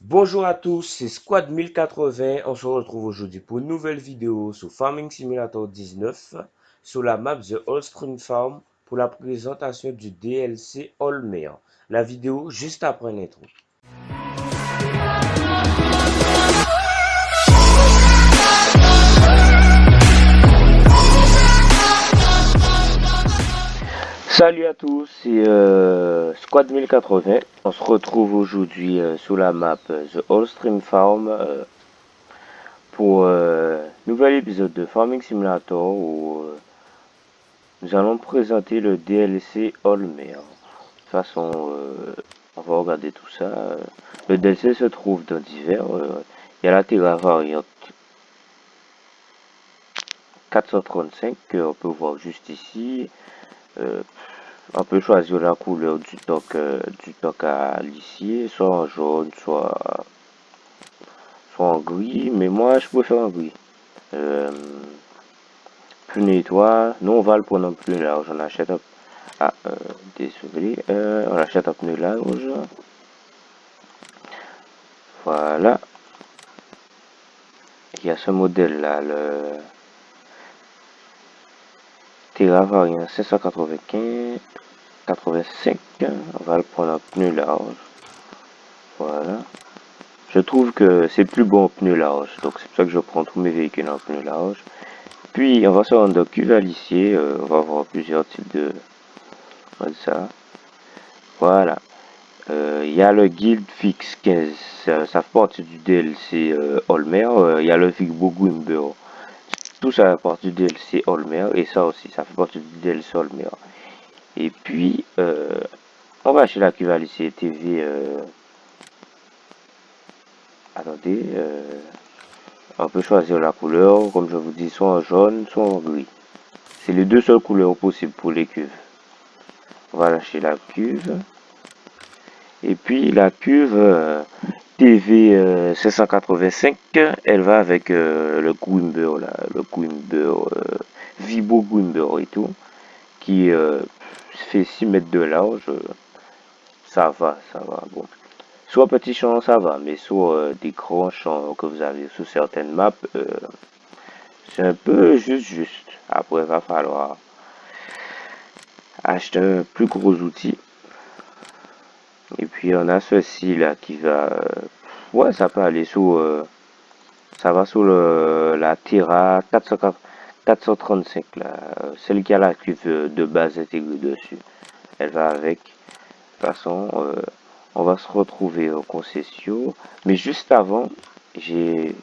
Bonjour à tous, c'est Squad 1080. On se retrouve aujourd'hui pour une nouvelle vidéo sur Farming Simulator 19 sur la map The Old Spring Farm pour la présentation du DLC Olmer. La vidéo juste après l'intro. Salut à tous, c'est Squad 1080. On se retrouve aujourd'hui sur la map The Old Stream Farm pour nouvel épisode de Farming Simulator où nous allons présenter le DLC Olmer. De toute façon, on va regarder tout ça. Le DLC se trouve dans divers. Il y a la Terra variante 435 qu'on peut voir juste ici. On peut choisir la couleur du toc à lissier, soit en jaune, soit en gris, mais moi je préfère en gris. Pneu étoile, nous on va le prendre en pneu large, on achète un... Ah, désolé, on achète un pneu large. Voilà. Il y a ce modèle là, le Terra Variant 595, 85. On va le prendre en pneu large. Voilà. Je trouve que c'est plus bon en pneu large, donc c'est pour ça que je prends tous mes véhicules en pneu large. Puis on va se rendre au cuve à lissier, on va voir plusieurs types de ça. Voilà. Il y a le Guild Fix 15, ça fait partie du DLC Olmer. Il y a le Vigbo Gwimber. Tout ça fait partie du DLC Olmer. Et ça aussi, ça fait partie du DLC Olmer. Et puis, on va acheter la cuve à lissier TV. Attendez. On peut choisir la couleur, comme je vous dis, soit en jaune, soit en gris. C'est les deux seules couleurs possibles pour les cuves. On va lâcher la cuve. Et puis la cuve TV 585, elle va avec le Gwimber, là, le Gwimber, Vibo Gwimber et tout, qui fait 6 mètres de large. Ça va, ça va. Bon. Soit petit champ, ça va, mais soit des grands champs que vous avez sur certaines maps, c'est un peu juste. Après, il va falloir acheter un plus gros outil. Et puis on a ceci là qui va... ouais, ça peut aller sous... ça va sous la Terra 435 là. Celle qui a la cuve de base intégrée dessus. Elle va avec. De toute façon, on va se retrouver au concession. Mais juste avant, j'ai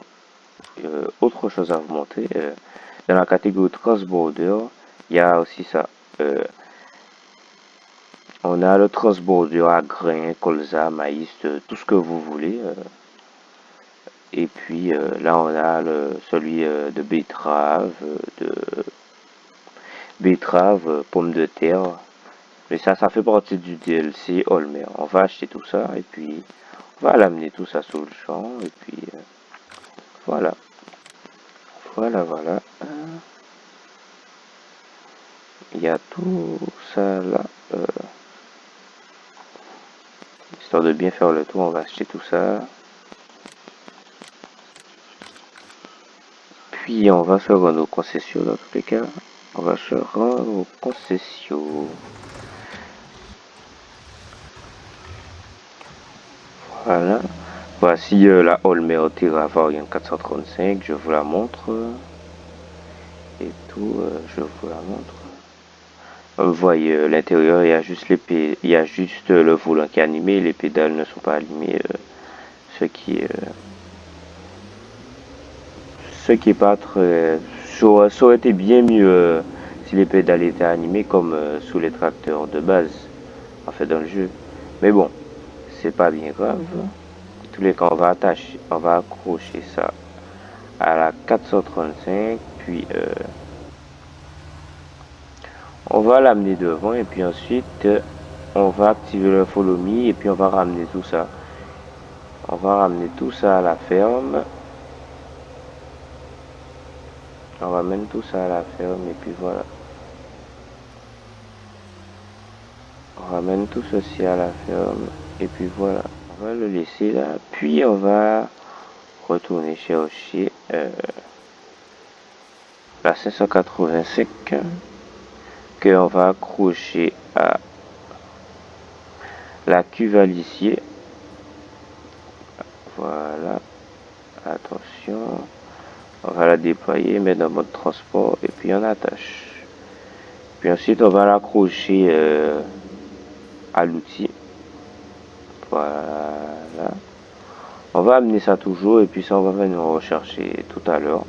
autre chose à vous montrer. Dans la catégorie Transborder, il y a aussi ça. On a le transborder à grains, colza, maïs, tout ce que vous voulez. Et puis là, on a celui de betterave, pomme de terre. Mais ça fait partie du DLC Olmer. On va acheter tout ça et puis on va l'amener tout ça sur le champ. Et puis voilà. Voilà. Il y a tout ça là. Histoire de bien faire le tour, on va acheter tout ça. Puis on va se rendre aux concessions dans tous les cas. On va se rendre aux concessions. Voilà. Voici la Olmer Terra Variant 435. Je vous la montre. Et tout, je vous la montre. Vous voyez l'intérieur, il y a juste il y a juste le volant qui est animé. Les pédales ne sont pas allumées. Ce qui est pas très... Ça aurait été bien mieux si les pédales étaient animées comme sous les tracteurs de base, en fait, dans le jeu. Mais bon, c'est pas bien grave. En tous les cas, on va accrocher ça à la 435, puis on va l'amener devant, et puis ensuite, on va activer le follow me, et puis on va ramener tout ça. On va ramener tout ça à la ferme. On ramène tout ça à la ferme, et puis voilà. On ramène tout ceci à la ferme, et puis voilà. On va le laisser là. Puis on va retourner chercher la 585 qu'on va accrocher à la cuve à lissier. Voilà. Attention. On va la déployer, mettre dans mode transport et puis on attache. Puis ensuite on va l'accrocher à l'outil. Voilà. On va amener ça toujours et puis ça on va venir rechercher tout à l'heure.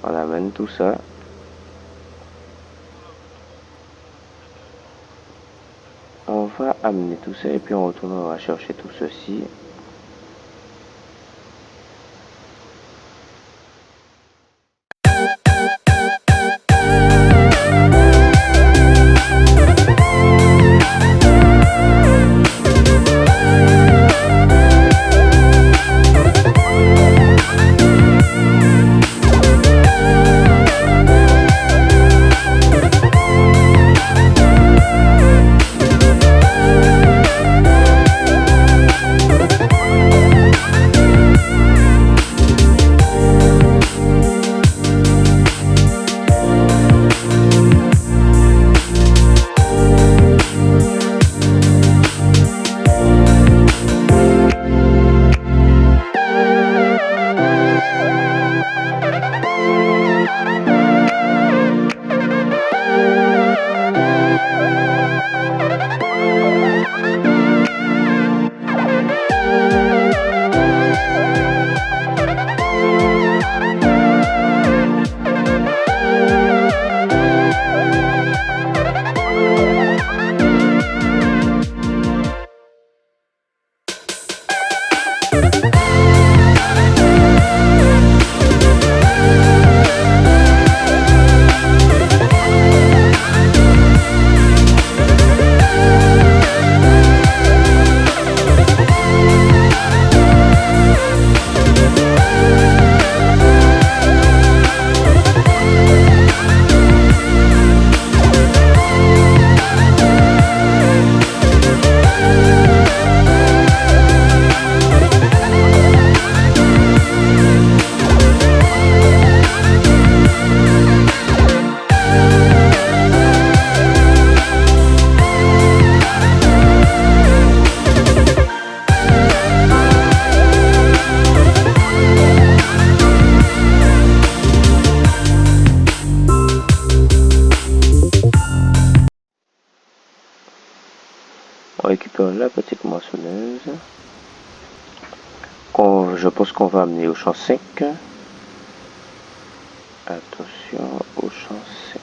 On amène tout ça. On va amener tout ça et puis on retourne, on va chercher tout ceci. On récupère la petite moissonneuse. Je pense qu'on va amener au champ 5. Attention au champ 5.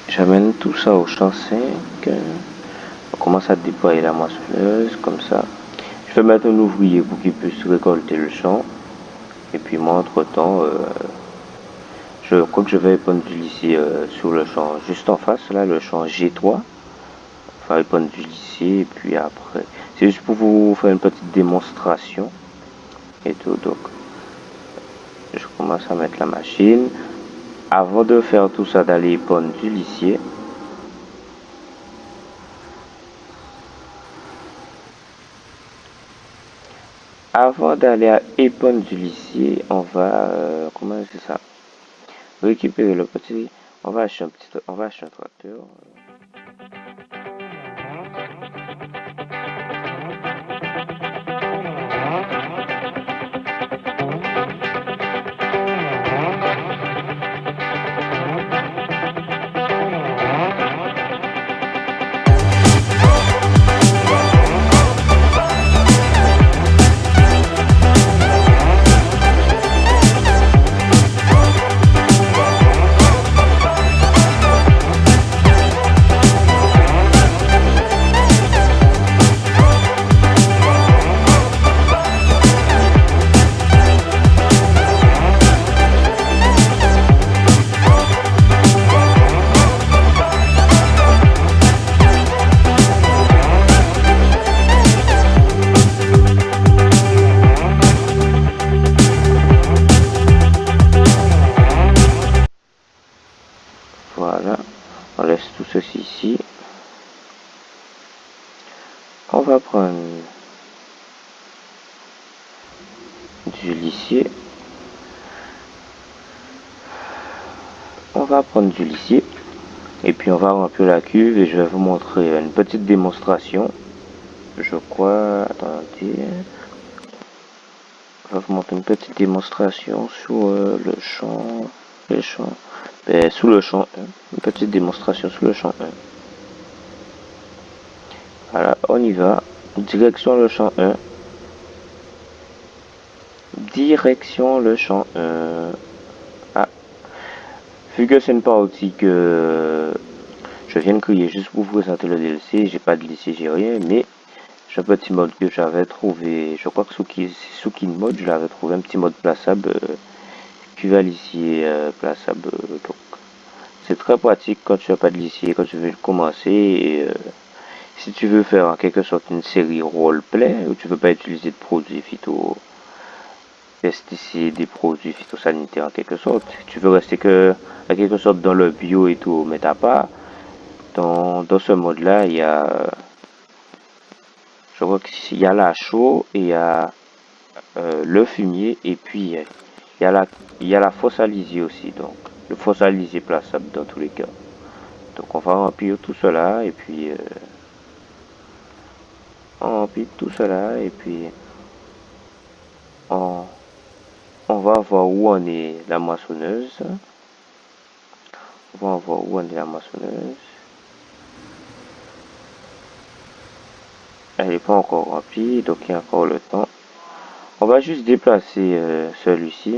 J'amène tout ça au champ 5. On commence à déployer la moissonneuse comme ça. Je vais mettre un ouvrier pour qu'il puisse récolter le champ. Et puis moi entre temps, je crois que je vais épandre du lycée sur le champ juste en face, là le champ G3. Enfin épandre du lycée et puis après. C'est juste pour vous faire une petite démonstration. Et tout, donc je commence à mettre la machine. Avant de faire tout ça, d'aller épandre du lycée. Avant d'aller à épandre du lycée, on va comment c'est ça? Récupérer le petit. On va acheter un tracteur. du lissier. On va prendre du lissier et puis on va remplir la cuve et je vais vous montrer une petite démonstration. Je crois, attendez, je vais vous montrer une petite démonstration sur le champ, sous le champ 1, une petite démonstration sous le champ 1. Voilà, on y va, direction le champ 1, direction le champ 1. Ah, vu que c'est une partie que je viens de créer juste pour vous présenter le DLC, j'ai pas de lycée, j'ai rien, mais j'ai un petit mode que j'avais trouvé, je crois que sous KineMod, je l'avais trouvé un petit mode plaçable, QValissier plaçable, donc c'est très pratique quand tu n'as pas de lycée, quand tu veux commencer, et si tu veux faire en quelque sorte une série roleplay, où tu ne veux pas utiliser de produits phyto, pesticides, des produits phytosanitaires en quelque sorte, tu veux rester que, en quelque sorte dans le bio et tout, mais t'as pas, dans ce mode-là, il y a, je crois qu'il y a la chaux et il y a le fumier et puis il y a la fosse à lisier aussi, donc le fosse à lisier plaçable dans tous les cas. Donc on va remplir tout cela et puis on remplit tout cela et puis on, on va voir où on est la moissonneuse. On va voir où on est la moissonneuse. Elle n'est pas encore remplie, donc il y a encore le temps. On va juste déplacer celui-ci.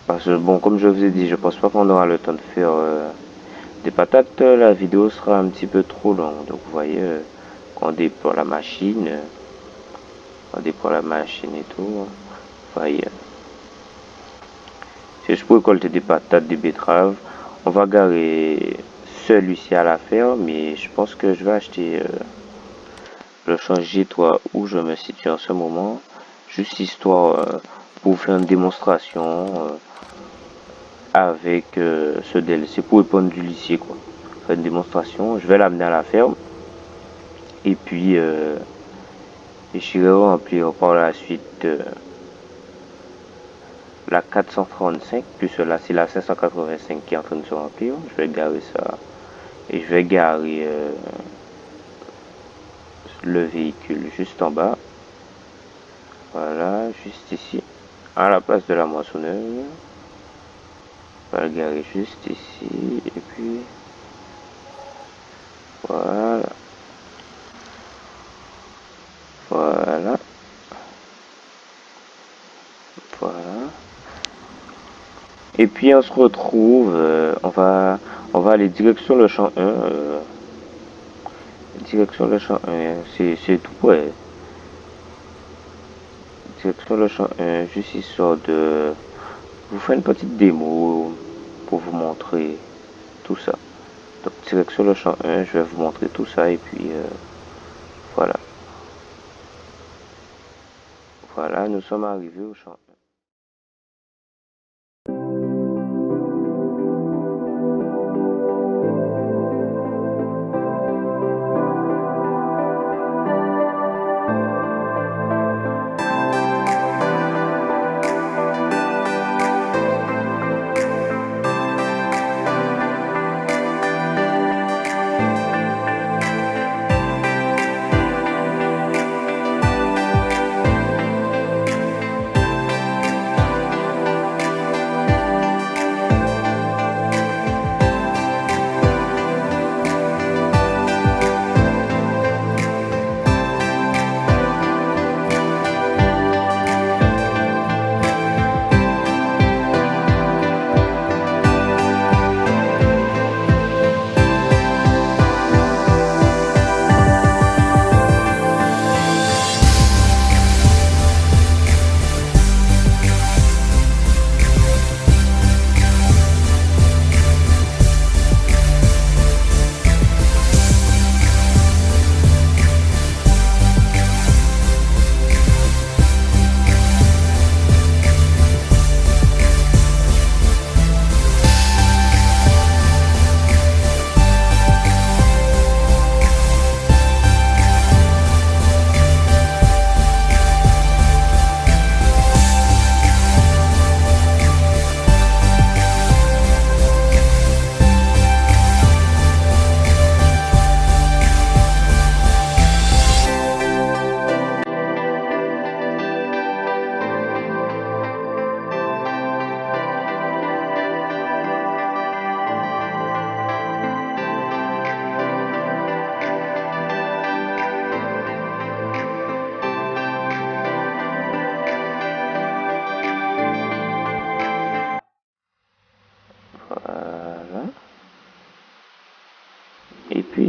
Parce que bon, comme je vous ai dit, je pense pas qu'on aura le temps de faire des patates. La vidéo sera un petit peu trop longue. Donc vous voyez, quand on déploie la machine, et tout. Vous voyez. C'est juste pour récolter des patates, des betteraves. On va garer celui-ci à la ferme, mais je pense que je vais acheter le changer toi où je me situe en ce moment, juste histoire pour faire une démonstration avec ce DLC pour répondre du lycée quoi. Faire une démonstration, je vais l'amener à la ferme et puis j'irai remplir par la suite la 435 plus là c'est la 585 qui est en train de se remplir. Je vais garer ça et je vais garer le véhicule juste en bas. Voilà, juste ici, à la place de la moissonneuse. On va le garer juste ici, et puis voilà, voilà, voilà. Et puis on se retrouve, on va aller direction le champ 1, direction le champ 1, c'est tout près. Direction le champ 1, juste histoire de vous faire une petite démo pour vous montrer tout ça. Donc direction le champ 1, je vais vous montrer tout ça et puis voilà. Voilà, nous sommes arrivés au champ 1.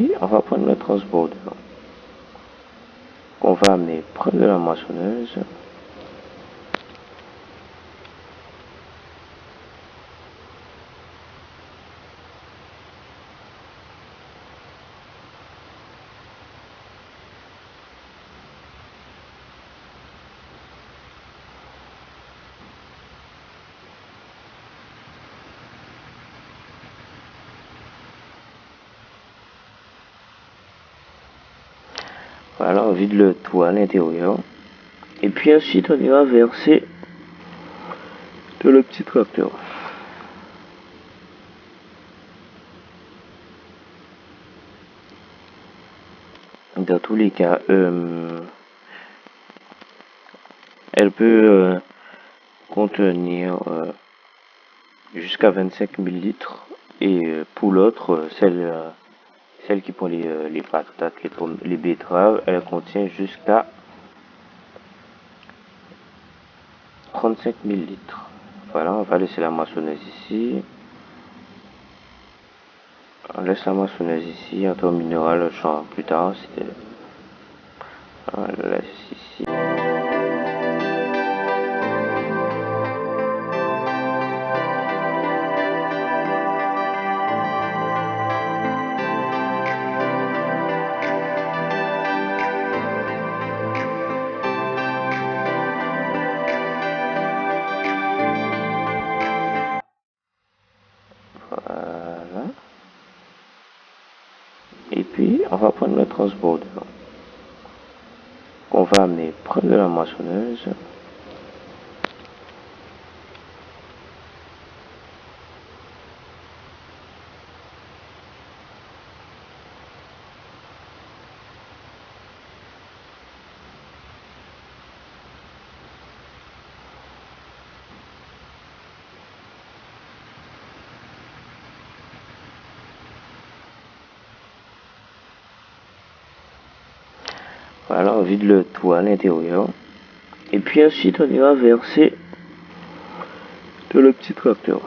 puis, on va prendre le transbordeur qu'on va amener près de la moissonneuse. Voilà, on vide le tout à l'intérieur. Et puis ensuite, on ira verser de le petit tracteur. Dans tous les cas, elle peut contenir jusqu'à 25 millilitres. Et pour l'autre, celle qui prend les patates, les betteraves, elle contient jusqu'à 35 millilitres. Voilà, on va laisser la moissonneuse ici. On laisse la moissonneuse ici, on terminera le champ plus tard. On la laisse ici. Voilà. Et puis, on va prendre le transbordeur qu'on va amener près de la moissonneuse. Voilà, on vide le tout à l'intérieur. Et puis ensuite, on ira verser de le petit tracteur.